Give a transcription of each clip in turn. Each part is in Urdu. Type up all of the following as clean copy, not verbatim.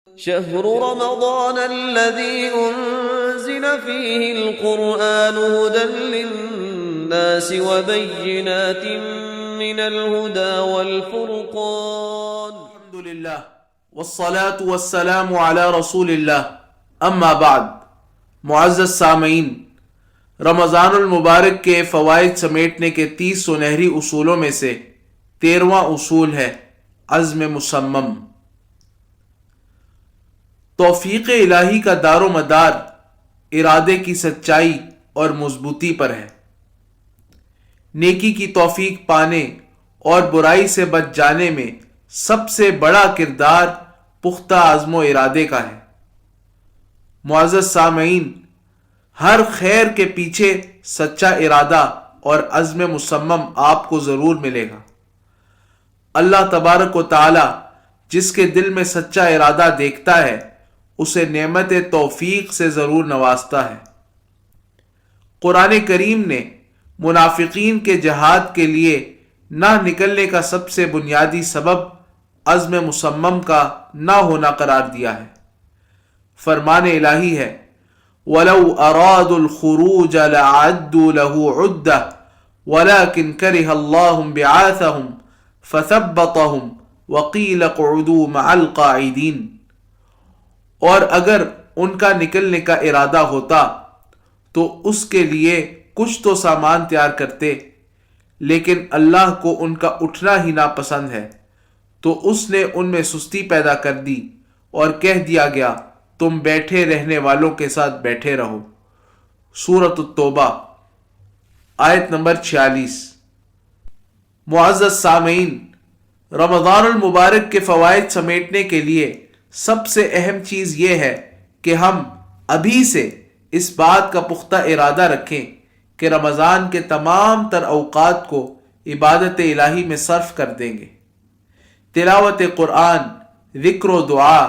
شهر رمضان الذي أنزل فيه القرآن هدى للناس وبينات من الهدى والفرقان. الحمد للہ والصلاة والسلام علی رسول اللہ، اما بعد. معزز سامعین، رمضان المبارک کے فوائد سمیٹنے کے 30 سنہری اصولوں میں سے 13واں اصول ہے عزم مصمم. توفیق الہی کا دار و مدار ارادے کی سچائی اور مضبوطی پر ہے. نیکی کی توفیق پانے اور برائی سے بچ جانے میں سب سے بڑا کردار پختہ عزم و ارادے کا ہے. معزز سامعین، ہر خیر کے پیچھے سچا ارادہ اور عزم مصمم آپ کو ضرور ملے گا. اللہ تبارک و تعالی جس کے دل میں سچا ارادہ دیکھتا ہے اسے نعمت توفیق سے ضرور نوازتا ہے. قرآن کریم نے منافقین کے جہاد کے لیے نہ نکلنے کا سب سے بنیادی سبب عزم مصمم کا نہ ہونا قرار دیا ہے. فرمان الہی ہے وَلَوْ أَرَادُوا الْخُرُوجَ لَعَدُّوا لَهُ عُدَّةً وَلَكِنْ كَرِهَ اللَّهُ انبِعَاثَهُمْ فَثَبَّطَهُمْ وَقِيلَ اقْعُدُوا مَعَ الْقَاعِدِينَ. اور اگر ان کا نکلنے کا ارادہ ہوتا تو اس کے لیے کچھ تو سامان تیار کرتے، لیکن اللہ کو ان کا اٹھنا ہی ناپسند ہے تو اس نے ان میں سستی پیدا کر دی اور کہہ دیا گیا تم بیٹھے رہنے والوں کے ساتھ بیٹھے رہو. سورۃ التوبہ آیت نمبر 46. معزز سامعین، رمضان المبارک کے فوائد سمیٹنے کے لیے سب سے اہم چیز یہ ہے کہ ہم ابھی سے اس بات کا پختہ ارادہ رکھیں کہ رمضان کے تمام تر اوقات کو عبادت الہی میں صرف کر دیں گے. تلاوت قرآن، ذکر و دعا،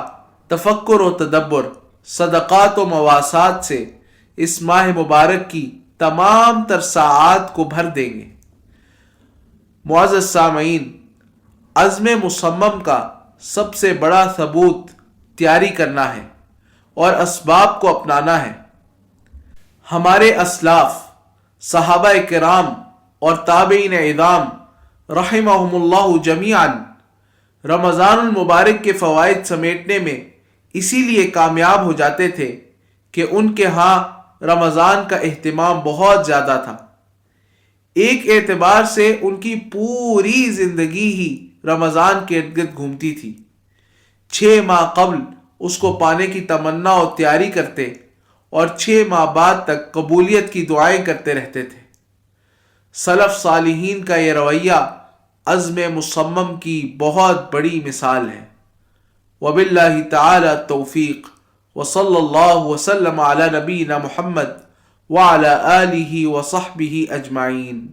تفکر و تدبر، صدقات و مواسات سے اس ماہ مبارک کی تمام تر ساعات کو بھر دیں گے. معزز سامعین، عزم مصمم کا سب سے بڑا ثبوت تیاری کرنا ہے اور اسباب کو اپنانا ہے. ہمارے اسلاف، صحابہ کرام اور تابعین اعظام رحمہم اللہ جمیعاً رمضان المبارک کے فوائد سمیٹنے میں اسی لیے کامیاب ہو جاتے تھے کہ ان کے ہاں رمضان کا اہتمام بہت زیادہ تھا. ایک اعتبار سے ان کی پوری زندگی ہی رمضان کے ارد گرد گھومتی تھی. 6 ماہ قبل اس کو پانے کی تمنا اور تیاری کرتے اور 6 ماہ بعد تک قبولیت کی دعائیں کرتے رہتے تھے. سلف صالحین کا یہ رویہ عزم مصمم کی بہت بڑی مثال ہے. وباللہ تعالی التوفیق، وصلی اللہ وسلم علی نبینا محمد وعلی آلہ وصحبہ اجمعین.